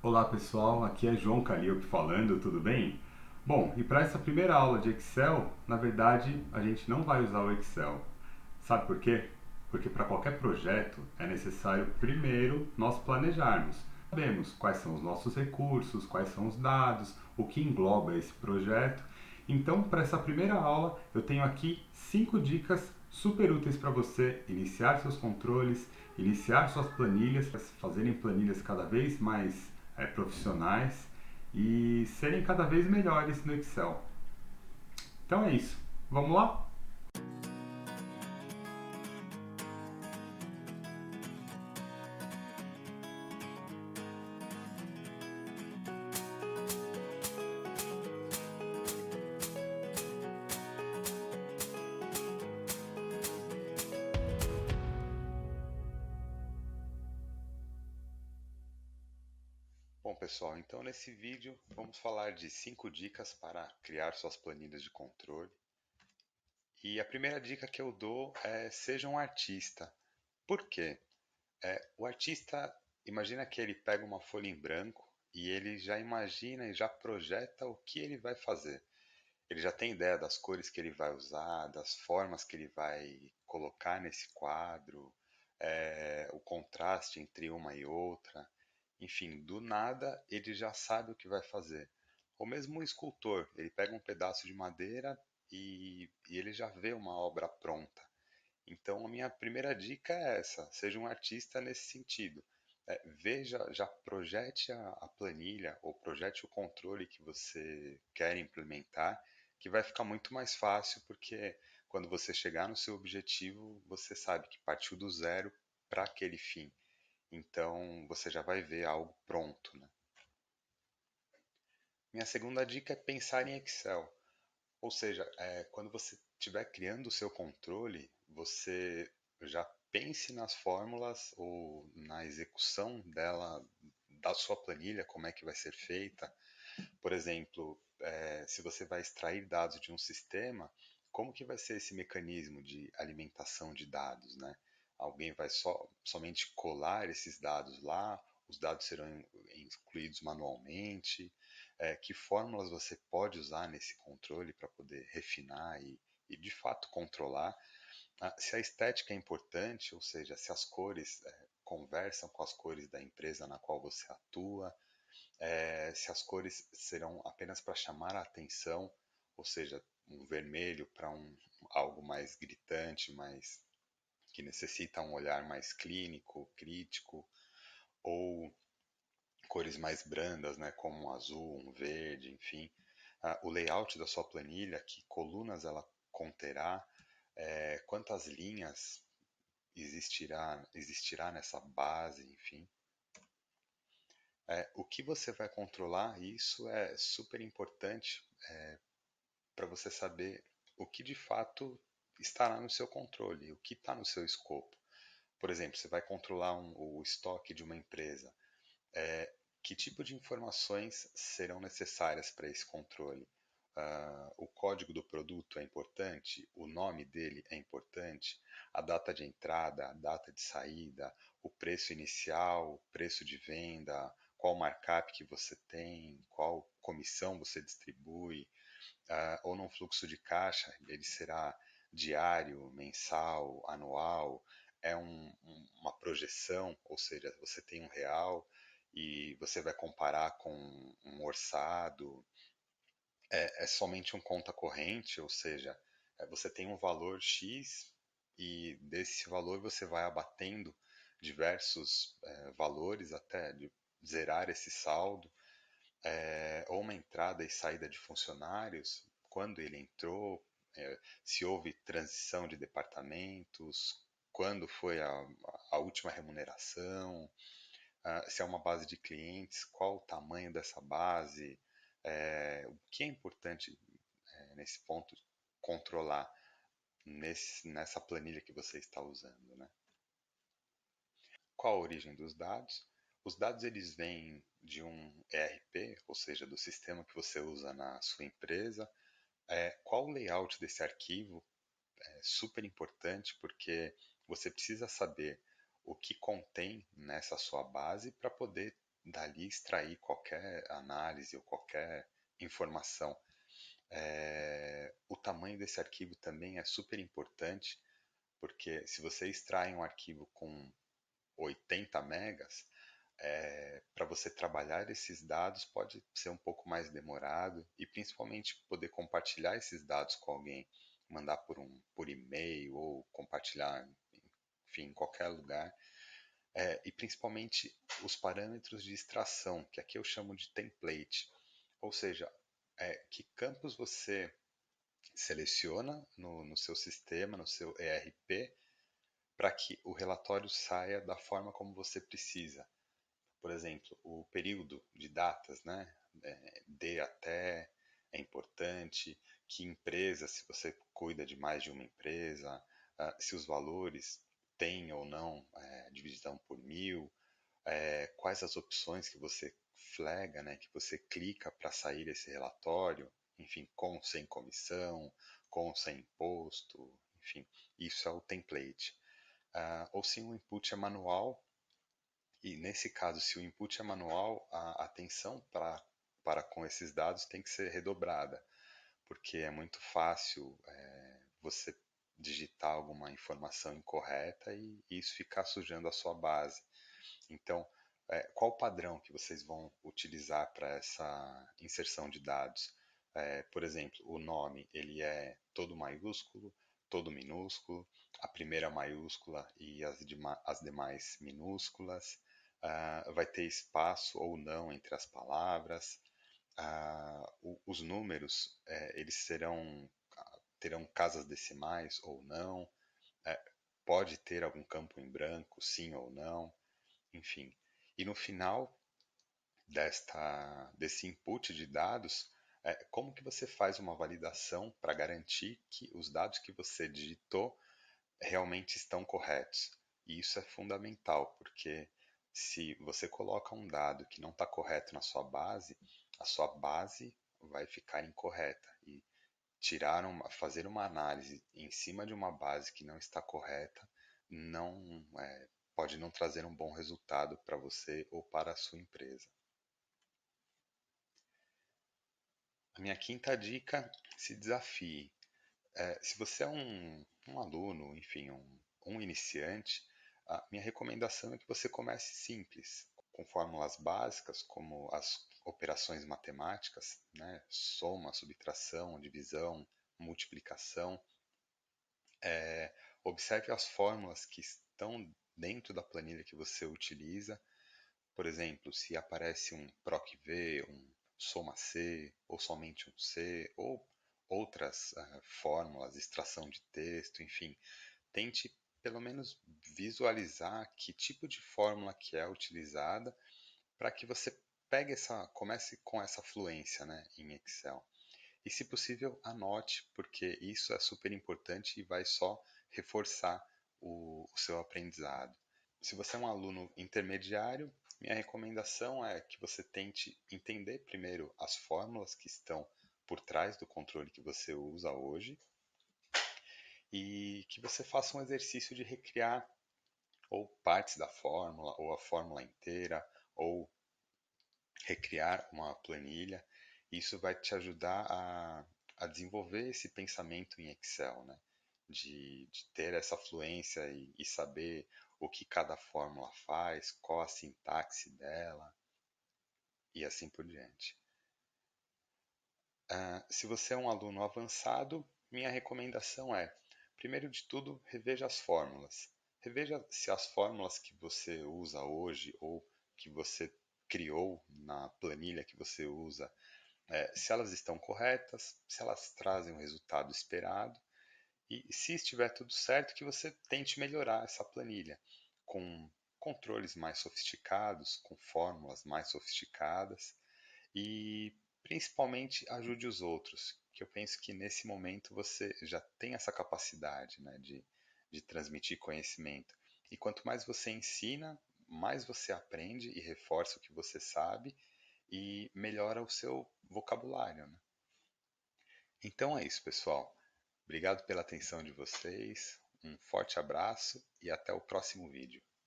Olá pessoal, aqui é João Calliope falando, tudo bem? Bom, e para essa primeira aula de Excel, na verdade a gente não vai usar o Excel. Sabe por quê? Porque para qualquer projeto é necessário primeiro nós planejarmos. Sabemos quais são os nossos recursos, quais são os dados, o que engloba esse projeto. Então, para essa primeira aula, eu tenho aqui 5 dicas super úteis para você iniciar seus controles, iniciar suas planilhas, fazerem planilhas cada vez mais profissionais e serem cada vez melhores no Excel. Então é isso. Vamos lá? Bom, pessoal, então nesse vídeo vamos falar de 5 dicas para criar suas planilhas de controle. E a primeira dica que eu dou é seja um artista. Por quê? O artista, imagina que ele pega uma folha em branco e ele já imagina e já projeta o que ele vai fazer. Ele já tem ideia das cores que ele vai usar, das formas que ele vai colocar nesse quadro, o contraste entre uma e outra. Enfim, do nada ele já sabe o que vai fazer. Ou mesmo um escultor, ele pega um pedaço de madeira e ele já vê uma obra pronta. Então, a minha primeira dica é essa: seja um artista nesse sentido. Veja, já projete a planilha ou projete o controle que você quer implementar, que vai ficar muito mais fácil, porque quando você chegar no seu objetivo, você sabe que partiu do zero para aquele fim. Então, você já vai ver algo pronto, né? Minha segunda dica é pensar em Excel. Ou seja, quando você estiver criando o seu controle, você já pense nas fórmulas ou na execução dela, da sua planilha, como é que vai ser feita. Por exemplo, se você vai extrair dados de um sistema, como que vai ser esse mecanismo de alimentação de dados, né? Alguém vai somente colar esses dados lá, os dados serão incluídos manualmente, que fórmulas você pode usar nesse controle para poder refinar e de fato controlar. Se a estética é importante, ou seja, se as cores conversam com as cores da empresa na qual você atua, se as cores serão apenas para chamar a atenção, ou seja, um vermelho para algo mais gritante, mais que necessita um olhar mais clínico, crítico, ou cores mais brandas, né, como um azul, um verde, enfim. O layout da sua planilha, que colunas ela conterá, quantas linhas existirá nessa base, enfim. O que você vai controlar, isso é super importante para você saber o que de fato estará no seu controle, o que está no seu escopo. Por exemplo, você vai controlar o estoque de uma empresa. Que tipo de informações serão necessárias para esse controle? O código do produto é importante? O nome dele é importante? A data de entrada, a data de saída, o preço inicial, o preço de venda, qual markup que você tem, qual comissão você distribui, ou num fluxo de caixa, ele será diário, mensal, anual, uma projeção, ou seja, você tem um real e você vai comparar com um orçado, é somente um conta corrente, ou seja, você tem um valor X e desse valor você vai abatendo diversos valores até zerar esse saldo, ou uma entrada e saída de funcionários, quando ele entrou, se houve transição de departamentos, quando foi a última remuneração, se é uma base de clientes, qual o tamanho dessa base, o que é importante nesse ponto controlar nessa planilha que você está usando, né? Qual a origem dos dados? Os dados eles vêm de um ERP, ou seja, do sistema que você usa na sua empresa. Qual o layout desse arquivo? É super importante porque você precisa saber o que contém nessa sua base para poder dali extrair qualquer análise ou qualquer informação. O tamanho desse arquivo também é super importante, porque se você extrai um arquivo com 80 megas, para você trabalhar esses dados pode ser um pouco mais demorado e principalmente poder compartilhar esses dados com alguém, mandar por e-mail ou compartilhar, enfim, em qualquer lugar. E principalmente os parâmetros de extração, que aqui eu chamo de template, ou seja, que campos você seleciona no seu sistema, no seu ERP, para que o relatório saia da forma como você precisa. Por exemplo, o período de datas, né? De até é importante. Que empresa, se você cuida de mais de uma empresa, se os valores têm ou não divisão por 1000, quais as opções que você flega, né? Que você clica para sair esse relatório, enfim, com ou sem comissão, com ou sem imposto, enfim, isso é o template. Ou se o input é manual, e nesse caso, se o input é manual, a atenção para com esses dados tem que ser redobrada, porque é muito fácil você digitar alguma informação incorreta e isso ficar sujando a sua base. Então, qual o padrão que vocês vão utilizar para essa inserção de dados? Por exemplo, o nome ele é todo maiúsculo, todo minúsculo, a primeira maiúscula e as demais minúsculas. Vai ter espaço ou não entre as palavras. Os números eles terão casas decimais ou não. Pode ter algum campo em branco, sim ou não. Enfim. E no final desse input de dados, como que você faz uma validação para garantir que os dados que você digitou realmente estão corretos? E isso é fundamental, porque se você coloca um dado que não está correto na sua base, a sua base vai ficar incorreta. E fazer uma análise em cima de uma base que não está correta não pode não trazer um bom resultado para você ou para a sua empresa. A minha quinta dica: se desafie. Se você é um aluno, enfim, um iniciante, a minha recomendação é que você comece simples, com fórmulas básicas, como as operações matemáticas, né? Soma, subtração, divisão, multiplicação. Observe as fórmulas que estão dentro da planilha que você utiliza. Por exemplo, se aparece um PROC-V, um soma-C, ou somente um C, ou outras fórmulas, extração de texto, enfim, tente pelo menos visualizar que tipo de fórmula que é utilizada para que você comece com essa fluência, né, em Excel. E se possível, anote, porque isso é super importante e vai só reforçar o seu aprendizado. Se você é um aluno intermediário, minha recomendação é que você tente entender primeiro as fórmulas que estão por trás do controle que você usa hoje e que você faça um exercício de recriar ou partes da fórmula, ou a fórmula inteira, ou recriar uma planilha. Isso vai te ajudar a desenvolver esse pensamento em Excel, né? De ter essa fluência e saber o que cada fórmula faz, qual a sintaxe dela e assim por diante. Se você é um aluno avançado, minha recomendação é, primeiro de tudo, reveja as fórmulas. Reveja se as fórmulas que você usa hoje ou que você criou na planilha que você usa, se elas estão corretas, se elas trazem o resultado esperado e se estiver tudo certo, que você tente melhorar essa planilha com controles mais sofisticados, com fórmulas mais sofisticadas e principalmente ajude os outros, que eu penso que nesse momento você já tem essa capacidade, né, de transmitir conhecimento. E quanto mais você ensina, mais você aprende e reforça o que você sabe e melhora o seu vocabulário, né? Então é isso, pessoal. Obrigado pela atenção de vocês, um forte abraço e até o próximo vídeo.